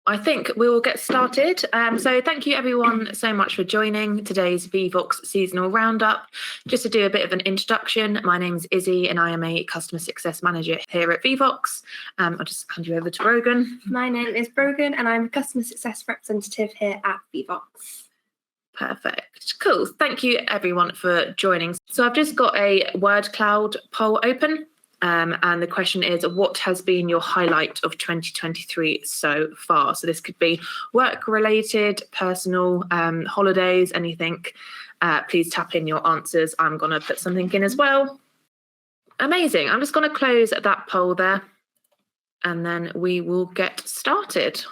I think we will get started. So thank you everyone so much for joining today's Vevox seasonal roundup. Just to do a bit of an introduction, my name is Izzy and I am a customer success manager here at Vevox. I'll just hand you over to Brogan. My name is Brogan and I'm a customer success representative here at Vevox. Perfect. Cool. Thank you everyone for joining. So I've just got a word cloud poll open. And the question is, what has been your highlight of 2023 so far? So this could be work-related, personal, holidays, anything. Please tap in your answers. I'm going to put something in as well. Amazing. I'm just going to close that poll there, and then we will get started.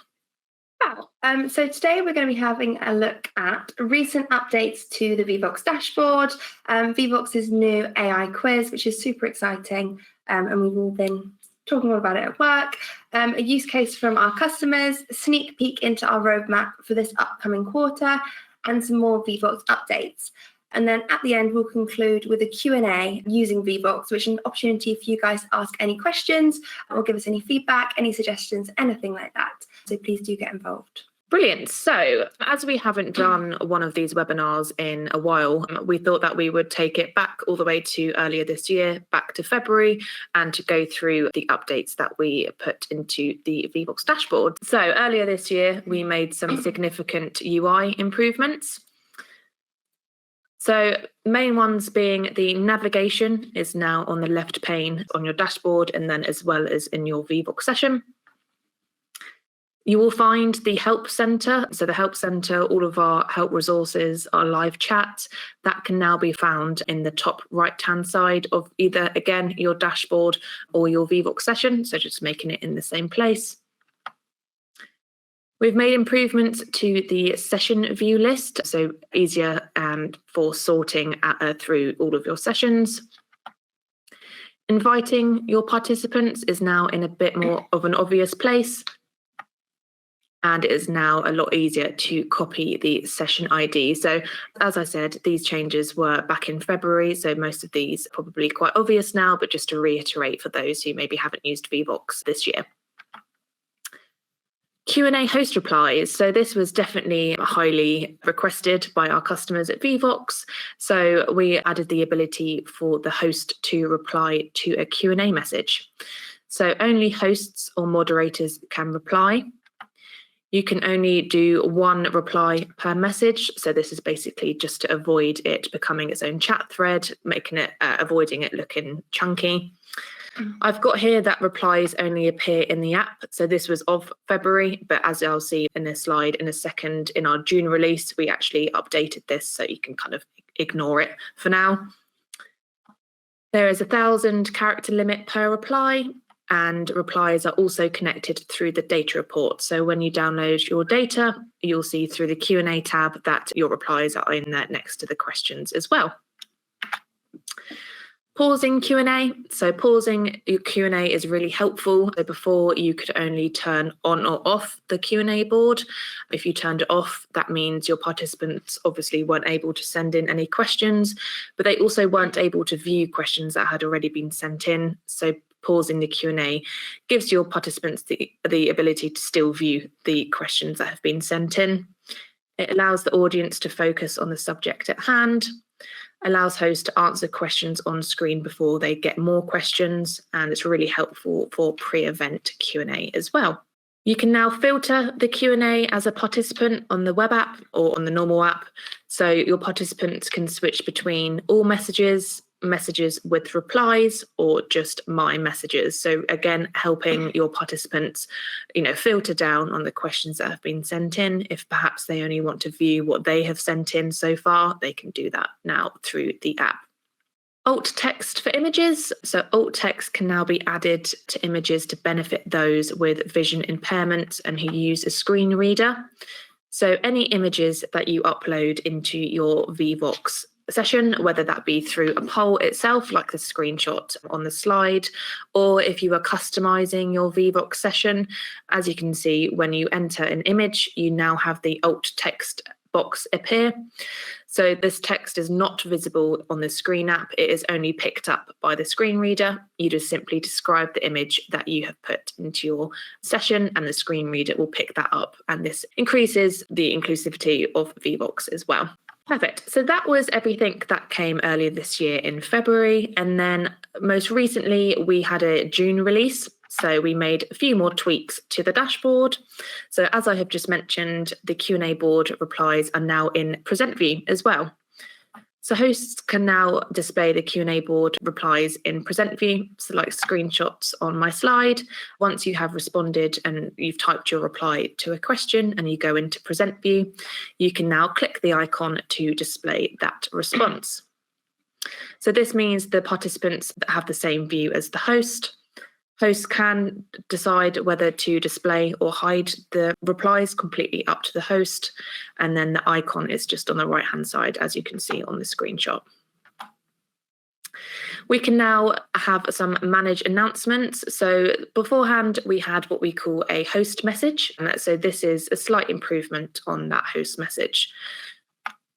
Wow. So today we're going to be having a look at recent updates to the Vevox dashboard, Vevox's new AI quiz, which is super exciting. And we've all been talking all about it at work, a use case from our customers, a sneak peek into our roadmap for this upcoming quarter, and some more Vevox updates. And then at the end, we'll conclude with a Q&A using Vevox, which is an opportunity for you guys to ask any questions or give us any feedback, any suggestions, anything like that. So please do get involved. Brilliant. So as we haven't done one of these webinars in a while, we thought that we would take it back all the way to earlier this year, back to February, and to go through the updates that we put into the Vevox dashboard. So earlier this year, we made some significant UI improvements. So main ones being the navigation is now on the left pane on your dashboard, and then as well as in your Vevox session. You will find the Help Center. So the Help Center, all of our help resources, our live chat, that can now be found in the top right-hand side of either, again, your dashboard or your Vevox session. So just making it in the same place. We've made improvements to the session view list, so easier for sorting through all of your sessions. Inviting your participants is now in a bit more of an obvious place. And it is now a lot easier to copy the session ID. So as I said, these changes were back in February, so most of these are probably quite obvious now, but just to reiterate for those who maybe haven't used Vevox this year. Q&A host replies. So this was definitely highly requested by our customers at Vevox. So we added the ability for the host to reply to a Q&A message. So only hosts or moderators can reply. You can only do one reply per message. So this is basically just to avoid it becoming its own chat thread, making it, avoiding it looking chunky. I've got here that replies only appear in the app. So this was of February, but as I'll see in this slide in a second, in our June release, we actually updated this so you can kind of ignore it for now. There is 1,000 character limit per reply. And replies are also connected through the data report. So when you download your data, you'll see through the Q&A tab that your replies are in there next to the questions as well. Pausing Q&A. So pausing your Q&A is really helpful. So before you could only turn on or off the Q&A board. If you turned it off, that means your participants obviously weren't able to send in any questions, but they also weren't able to view questions that had already been sent in. So pausing the Q&A gives your participants the ability to still view the questions that have been sent in. It allows the audience to focus on the subject at hand, allows hosts to answer questions on screen before they get more questions, and it's really helpful for pre-event Q&A as well. You can now filter the Q&A as a participant on the web app or on the normal app. So your participants can switch between all messages, messages with replies, or just my messages. So again, helping your participants, filter down on the questions that have been sent in. If perhaps they only want to view what they have sent in so far, they can do that now through the app. Alt text for images. So alt text can now be added to images to benefit those with vision impairment and who use a screen reader. So any images that you upload into your Vevox session, whether that be through a poll itself, like the screenshot on the slide, or if you are customizing your Vevox session, as you can see, when you enter an image, you now have the alt text box appear. So this text is not visible on the screen app. It is only picked up by the screen reader. You just simply describe the image that you have put into your session and the screen reader will pick that up. And this increases the inclusivity of Vevox as well. Perfect. So that was everything that came earlier this year in February. And then most recently, we had a June release. So we made a few more tweaks to the dashboard. So as I have just mentioned, the Q&A board replies are now in present view as well. So hosts can now display the Q&A board replies in present view, so like screenshots on my slide. Once you have responded and you've typed your reply to a question and you go into present view, you can now click the icon to display that response. So this means the participants that have the same view as the host. Hosts can decide whether to display or hide the replies, completely up to the host. And then the icon is just on the right-hand side, as you can see on the screenshot. We can now have some manage announcements. So beforehand, we had what we call a host message. And so this is a slight improvement on that host message.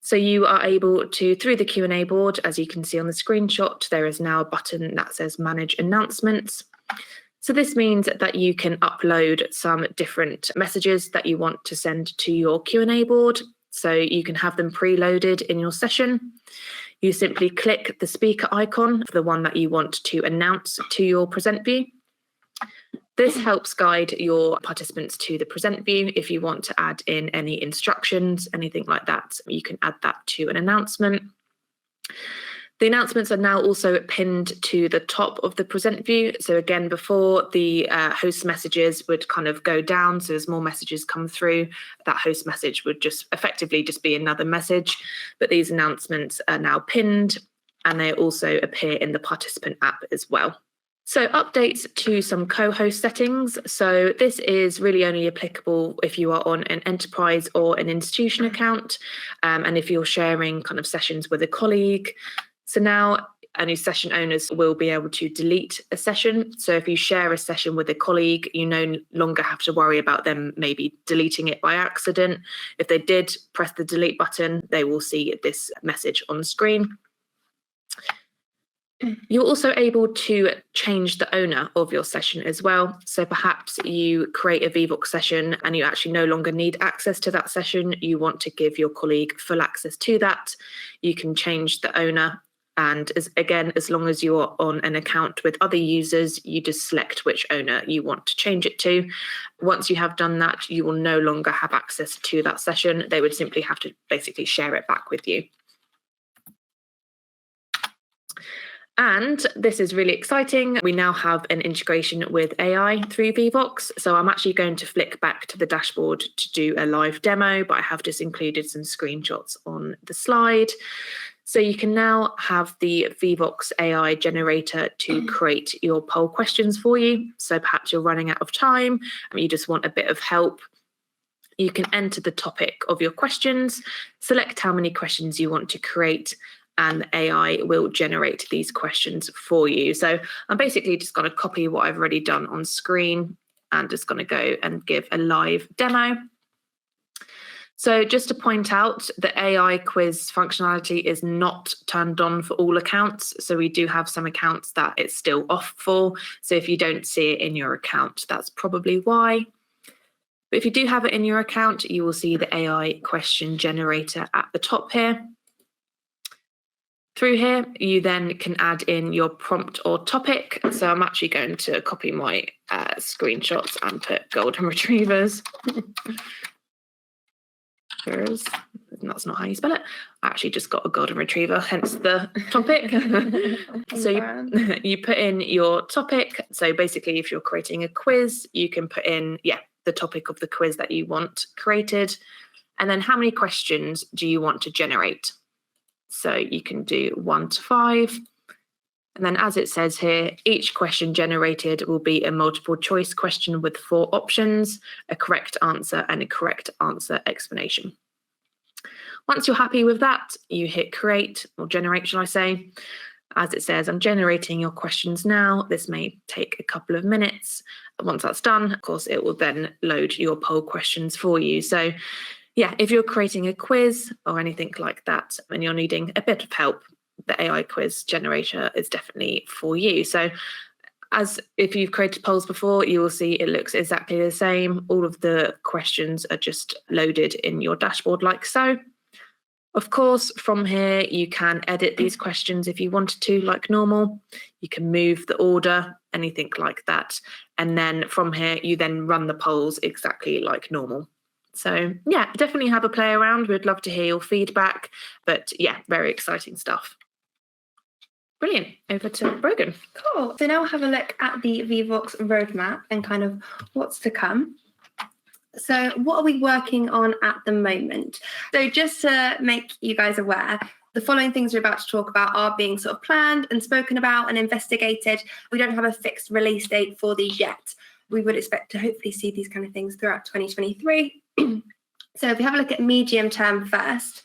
So you are able to, through the Q&A board, as you can see on the screenshot, there is now a button that says manage announcements. So this means that you can upload some different messages that you want to send to your Q&A board. So you can have them preloaded in your session. You simply click the speaker icon for the one that you want to announce to your present view. This helps guide your participants to the present view. If you want to add in any instructions, anything like that, you can add that to an announcement. The announcements are now also pinned to the top of the present view. So again, before the host messages would kind of go down, so as more messages come through, that host message would just effectively just be another message. But these announcements are now pinned and they also appear in the participant app as well. So updates to some co-host settings. So this is really only applicable if you are on an enterprise or an institution account, and if you're sharing kind of sessions with a colleague. So now only session owners will be able to delete a session. So if you share a session with a colleague, you no longer have to worry about them maybe deleting it by accident. If they did press the delete button, they will see this message on the screen. You're also able to change the owner of your session as well. So perhaps you create a Vevox session and you actually no longer need access to that session. You want to give your colleague full access to that. You can change the owner. And as long as you're on an account with other users, you just select which owner you want to change it to. Once you have done that, you will no longer have access to that session. They would simply have to basically share it back with you. And this is really exciting. We now have an integration with AI through Vevox. So I'm actually going to flick back to the dashboard to do a live demo, but I have just included some screenshots on the slide. So you can now have the Vevox AI generator to create your poll questions for you. So perhaps you're running out of time and you just want a bit of help. You can enter the topic of your questions, select how many questions you want to create, and the AI will generate these questions for you. So I'm basically just going to copy what I've already done on screen and just going to go and give a live demo. So just to point out, the AI quiz functionality is not turned on for all accounts. So we do have some accounts that it's still off for. So if you don't see it in your account, that's probably why. But if you do have it in your account, you will see the AI question generator at the top here. Through here, you then can add in your prompt or topic. So I'm actually going to copy my screenshots and put golden retrievers. That's not how you spell it. I actually just got a golden retriever, hence the topic. So you put in your topic. So basically, if you're creating a quiz, you can put in, the topic of the quiz that you want created. And then how many questions do you want to generate? So you can do 1 to 5. And then as it says here, each question generated will be a multiple choice question with 4 options, a correct answer and a correct answer explanation. Once you're happy with that, you hit create or generate, shall I say. As it says, I'm generating your questions now. This may take a couple of minutes. Once that's done, of course, it will then load your poll questions for you. So yeah, if you're creating a quiz or anything like that and you're needing a bit of help, the AI quiz generator is definitely for you. So as if you've created polls before, you will see it looks exactly the same. All of the questions are just loaded in your dashboard like so. Of course, from here, you can edit these questions if you wanted to, like normal. You can move the order, anything like that. And then from here, you then run the polls exactly like normal. So yeah, definitely have a play around. We'd love to hear your feedback. But yeah, very exciting stuff. Brilliant. Over to Brogan. Cool. So now we'll have a look at the Vevox roadmap and kind of what's to come. So what are we working on at the moment? So just to make you guys aware, the following things we're about to talk about are being sort of planned and spoken about and investigated. We don't have a fixed release date for these yet. We would expect to hopefully see these kind of things throughout 2023. So if we have a look at medium term first,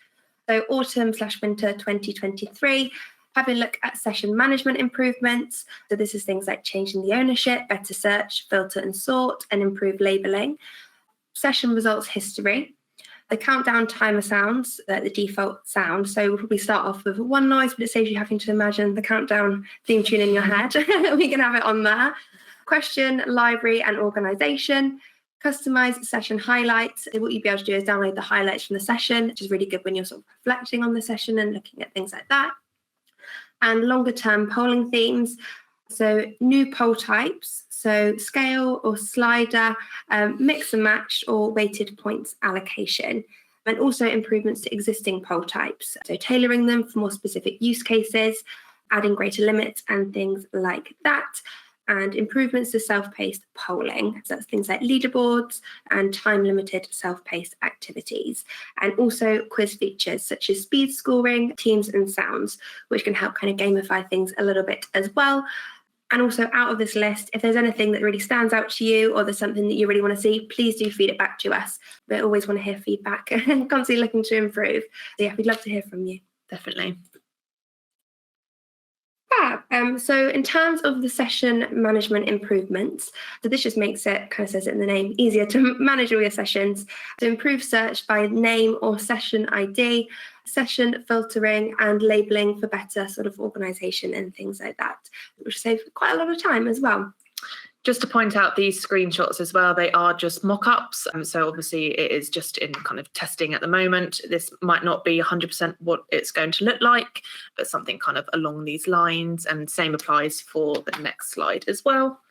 so autumn/winter 2023, having a look at session management improvements. So this is things like changing the ownership, better search, filter and sort, and improve labeling. Session results history, the countdown timer sounds, the default sound. So we'll probably start off with one noise, but it saves you having to imagine the countdown theme tune in your head. We can have it on there. Question, library and organization. Customize session highlights. What you'd be able to do is download the highlights from the session, which is really good when you're sort of reflecting on the session and looking at things like that. And longer term polling themes. So new poll types, so scale or slider, mix and match or weighted points allocation, and also improvements to existing poll types. So tailoring them for more specific use cases, adding greater limits and things like that, and improvements to self-paced polling. So that's things like leaderboards and time-limited self-paced activities, and also quiz features such as speed scoring, teams and sounds, which can help kind of gamify things a little bit as well. And also out of this list, if there's anything that really stands out to you or there's something that you really want to see, please do feed it back to us. We always want to hear feedback and constantly looking to improve. So yeah, we'd love to hear from you. Definitely. So in terms of the session management improvements, so this just makes it, kind of says it in the name, easier to manage all your sessions. So improve search by name or session ID, session filtering and labeling for better sort of organization and things like that, which saves quite a lot of time as well. Just to point out these screenshots as well, they are just mock-ups. So obviously it is just in kind of testing at the moment. This might not be 100% what it's going to look like, but something kind of along these lines. And same applies for the next slide as well.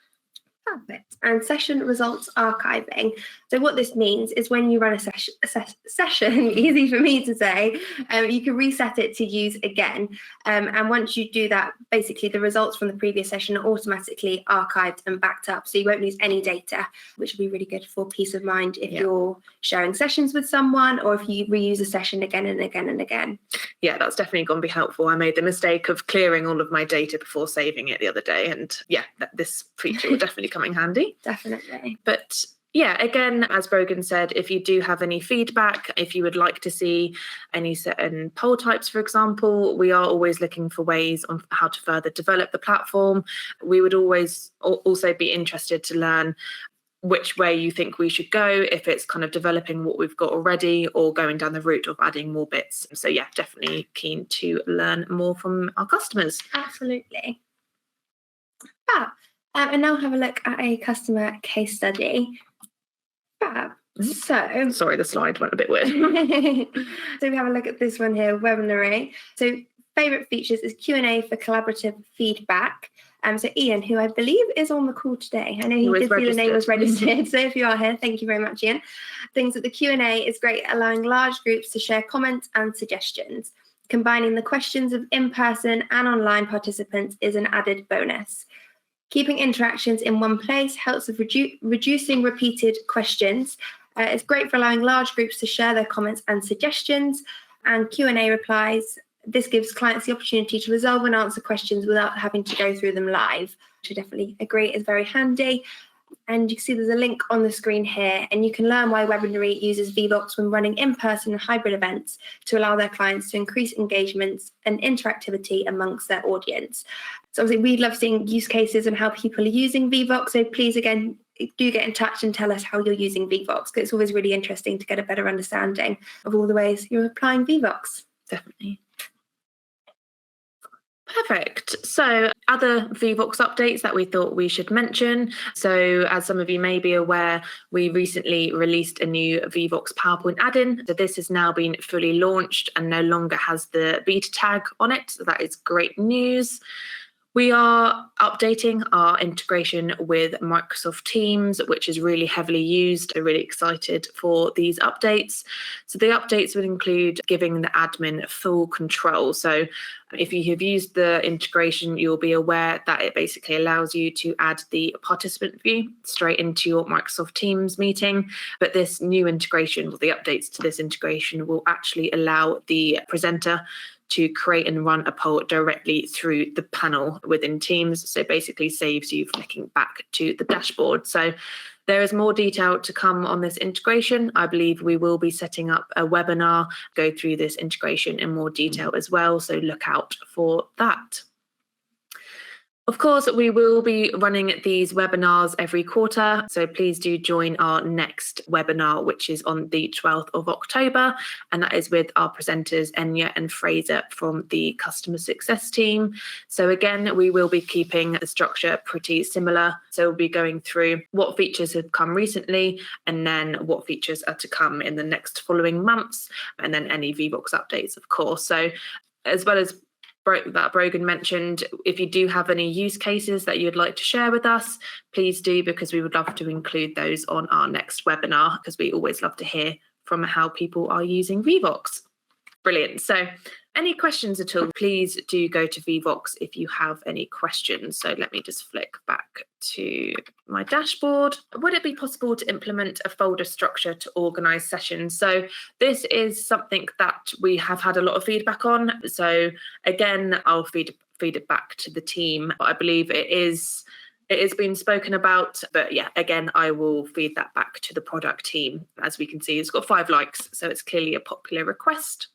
Perfect. And session results archiving. So what this means is when you run a session, easy for me to say, you can reset it to use again. And once you do that, basically the results from the previous session are automatically archived and backed up. So you won't lose any data, which will be really good for peace of mind if you're sharing sessions with someone or if you reuse a session again and again and again. Yeah, that's definitely going to be helpful. I made the mistake of clearing all of my data before saving it the other day. And yeah, this feature will definitely come in handy. Definitely. But yeah, again, as Brogan said, if you do have any feedback, if you would like to see any certain poll types, for example, we are always looking for ways on how to further develop the platform. We would always also be interested to learn which way you think we should go, if it's kind of developing what we've got already or going down the route of adding more bits. So yeah, definitely keen to learn more from our customers. Absolutely. And now have a look at a customer case study. So, sorry, the slide went a bit weird. So we have a look at this one here, Webinary. So favourite features is Q&A for collaborative feedback. So Ian, who I believe is on the call today, I know he did see the name was registered. So if you are here, thank you very much, Ian. Things that the Q&A is great at allowing large groups to share comments and suggestions. Combining the questions of in-person and online participants is an added bonus. Keeping interactions in one place helps with reducing repeated questions. It's great for allowing large groups to share their comments and suggestions. And Q&A replies. This gives clients the opportunity to resolve and answer questions without having to go through them live, which I definitely agree is very handy. And you can see there's a link on the screen here, and you can learn why Webinary uses Vevox when running in-person and hybrid events to allow their clients to increase engagements and interactivity amongst their audience. So obviously we'd love seeing use cases and how people are using Vevox. So please, again, do get in touch and tell us how you're using Vevox, because it's always really interesting to get a better understanding of all the ways you're applying Vevox. Definitely. Perfect. So other Vevox updates that we thought we should mention. So as some of you may be aware, we recently released a new Vevox PowerPoint add-in. So this has now been fully launched and no longer has the beta tag on it. So that is great news. We are updating our integration with Microsoft Teams, which is really heavily used. I'm really excited for these updates. So the updates would include giving the admin full control. So if you have used the integration, you'll be aware that it basically allows you to add the participant view straight into your Microsoft Teams meeting. But this new integration, or the updates to this integration, will actually allow the presenter to create and run a poll directly through the panel within Teams. So basically saves you flicking back to the dashboard. So there is more detail to come on this integration. I believe we will be setting up a webinar, go through this integration in more detail as well. So look out for that. Of course, we will be running these webinars every quarter, so please do join our next webinar, which is on the 12th of October, and that is with our presenters Enya and Fraser from the customer success team. So again, we will be keeping the structure pretty similar. So we'll be going through what features have come recently, and then what features are to come in the next following months, and then any Vevox updates, of course. So as well as that Brogan mentioned, if you do have any use cases that you'd like to share with us, please do, because we would love to include those on our next webinar, because we always love to hear from how people are using Vevox. Brilliant. So any questions at all, please do go to Vevox if you have any questions. So let me just flick back to my dashboard. Would it be possible to implement a folder structure to organize sessions? So this is something that we have had a lot of feedback on. So again, I'll feed it back to the team. But I believe it is being spoken about, but yeah, again, I will feed that back to the product team. As we can see, it's got 5 likes, so it's clearly a popular request.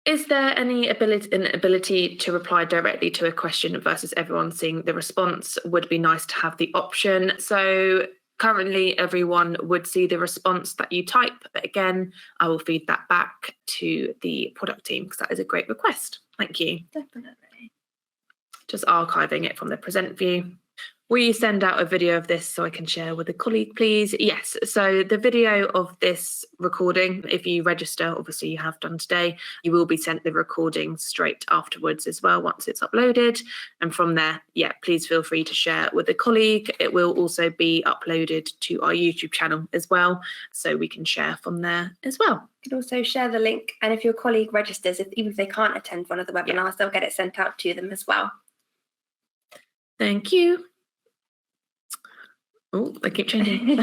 Is there any ability to reply directly to a question versus everyone seeing the response? Would be nice to have the option. So currently everyone would see the response that you type, but again, I will feed that back to the product team, because that is a great request. Thank you. Definitely. Just archiving it from the present view. Will you send out a video of this so I can share with a colleague, please? Yes, so the video of this recording, if you register, obviously you have done today, you will be sent the recording straight afterwards as well once it's uploaded. And from there, yeah, please feel free to share with a colleague. It will also be uploaded to our YouTube channel as well, so we can share from there as well. You can also share the link, and if your colleague registers, even if they can't attend one of the webinars, they'll get it sent out to them as well. Thank you. Oh, they keep changing.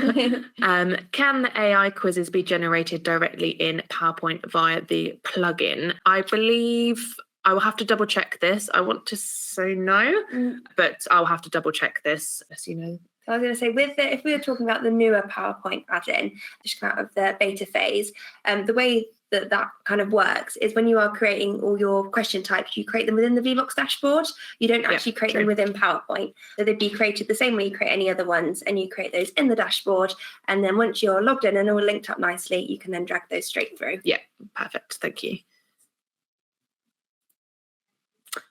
Can the AI quizzes be generated directly in PowerPoint via the plugin? I believe I will have to double check this. I want to say no, but I'll have to double check this, as you know. So I was going to say, if we were talking about the newer PowerPoint add-in, just out of the beta phase, the way that kind of works is when you are creating all your question types, you create them within the Vevox dashboard. You don't actually create them within PowerPoint. So they'd be created the same way you create any other ones, and you create those in the dashboard. And then once you're logged in and all linked up nicely, you can then drag those straight through. Yeah, perfect. Thank you.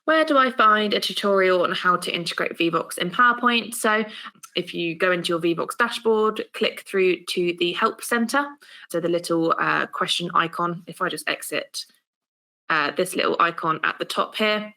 Where do I find a tutorial on how to integrate Vevox in PowerPoint? So if you go into your Vevox dashboard, click through to the Help Center. So the little question icon, if I just exit this little icon at the top here,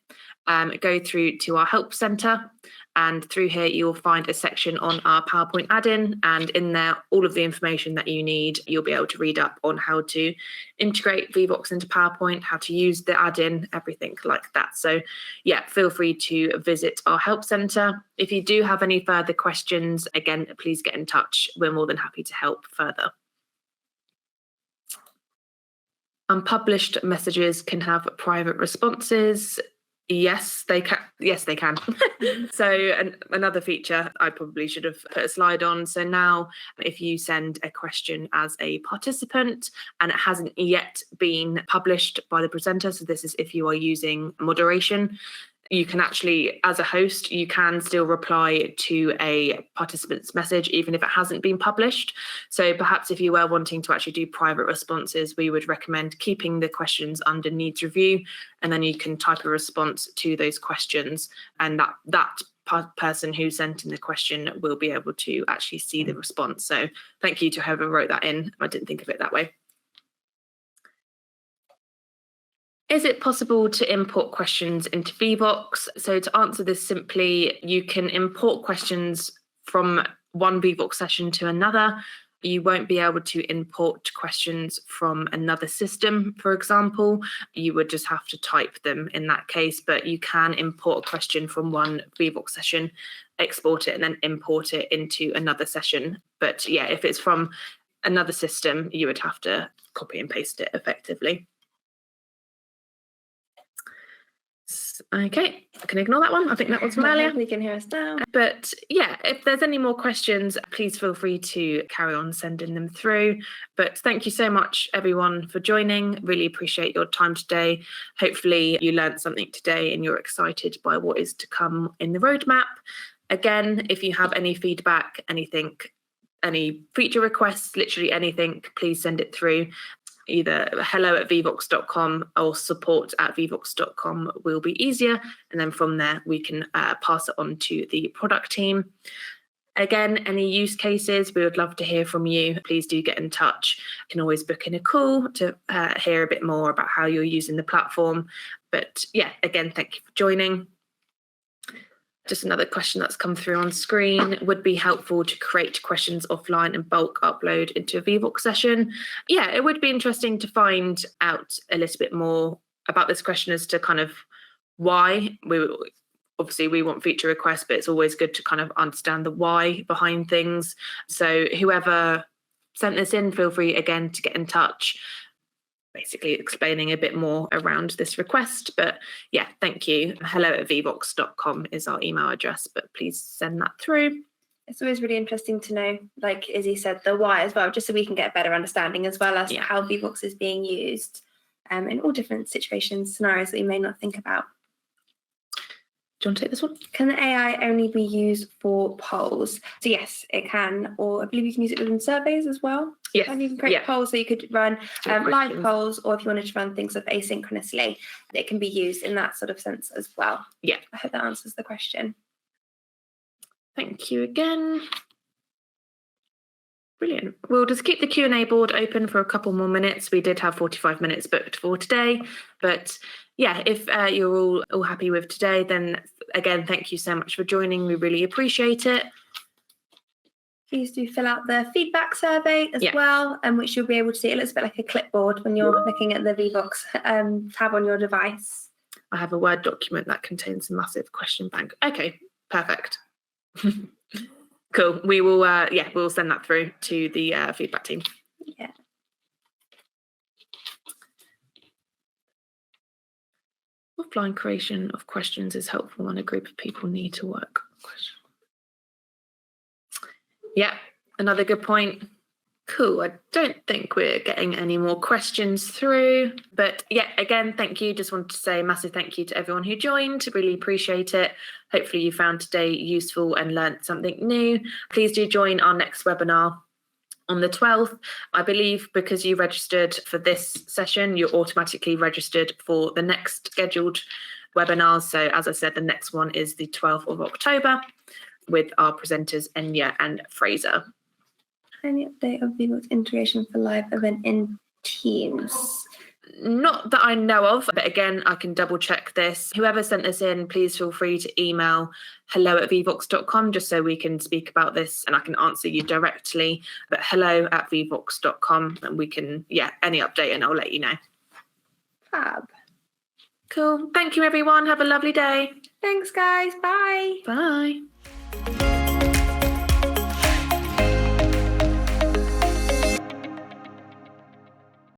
go through to our Help Center. And through here, you'll find a section on our PowerPoint add-in. And in there, all of the information that you need, you'll be able to read up on how to integrate Vevox into PowerPoint, how to use the add-in, everything like that. So yeah, feel free to visit our Help Center. If you do have any further questions, again, please get in touch. We're more than happy to help further. Unpublished messages can have private responses. Yes, they can. Yes, they can. So another feature I probably should have put a slide on. So now if you send a question as a participant and it hasn't yet been published by the presenter, so this is if you are using moderation, you can actually, as a host, you can still reply to a participant's message, even if it hasn't been published. So perhaps if you were wanting to actually do private responses, we would recommend keeping the questions under needs review, and then you can type a response to those questions, and that person who sent in the question will be able to actually see the response. So thank you to whoever wrote that in. I didn't think of it that way. Is it possible to import questions into Vevox? So to answer this simply, you can import questions from one Vevox session to another. You won't be able to import questions from another system, for example. You would just have to type them in that case, but you can import a question from one Vevox session, export it, and then import it into another session. But yeah, if it's from another system, you would have to copy and paste it effectively. Okay, I can ignore that one. I think that was from earlier. We can hear us now. But yeah, if there's any more questions, please feel free to carry on sending them through. But thank you so much, everyone, for joining. Really appreciate your time today. Hopefully you learned something today and you're excited by what is to come in the roadmap. Again, if you have any feedback, anything, any feature requests, literally anything, please send it through. Either hello@vevox.com or support@vevox.com will be easier. And then from there, we can pass it on to the product team. Again, any use cases, we would love to hear from you. Please do get in touch. You can always book in a call to hear a bit more about how you're using the platform. But yeah, again, thank you for joining. Just another question that's come through on screen. Would be helpful to create questions offline and bulk upload into a Vevox session. Yeah, it would be interesting to find out a little bit more about this question as to kind of why. Obviously we want feature requests, but it's always good to kind of understand the why behind things. So whoever sent this in, feel free again to get in touch, basically explaining a bit more around this request. But yeah, thank you. hello@vevox.com is our email address, but please send that through. It's always really interesting to know, like Izzy said, the why as well, just so we can get a better understanding as well as how Vevox is being used in all different situations, scenarios that we may not think about. Do you want to take this one? Can the AI only be used for polls? So yes, it can, or I believe you can use it within surveys as well. Yes. And you can create polls, so you could run live polls, or if you wanted to run things sort of asynchronously, it can be used in that sort of sense as well. Yeah. I hope that answers the question. Thank you again. Brilliant. We'll just keep the Q&A board open for a couple more minutes. We did have 45 minutes booked for today, but yeah, if you're all happy with today, then again, thank you so much for joining. We really appreciate it. Please do fill out the feedback survey as well, which you'll be able to see. It looks a bit like a clipboard when you're looking at the Vevox tab on your device. I have a Word document that contains a massive question bank. Okay, perfect. Cool. We will, we'll send that through to the feedback team. Yeah. Offline creation of questions is helpful when a group of people need to work. Yeah, another good point. Cool. I don't think we're getting any more questions through, but yeah, again, thank you. Just wanted to say a massive thank you to everyone who joined. Really appreciate it. Hopefully you found today useful and learnt something new. Please do join our next webinar on the 12th. I believe because you registered for this session, you're automatically registered for the next scheduled webinars. So as I said, the next one is the 12th of October with our presenters Enya and Fraser. Any update of Vevox integration for live event in Teams? Not that I know of, but again, I can double check this. Whoever sent this in, please feel free to email hello@vevox.com just so we can speak about this and I can answer you directly. But hello@vevox.com and we can, any update and I'll let you know. Fab. Cool. Thank you, everyone. Have a lovely day. Thanks, guys. Bye. Bye.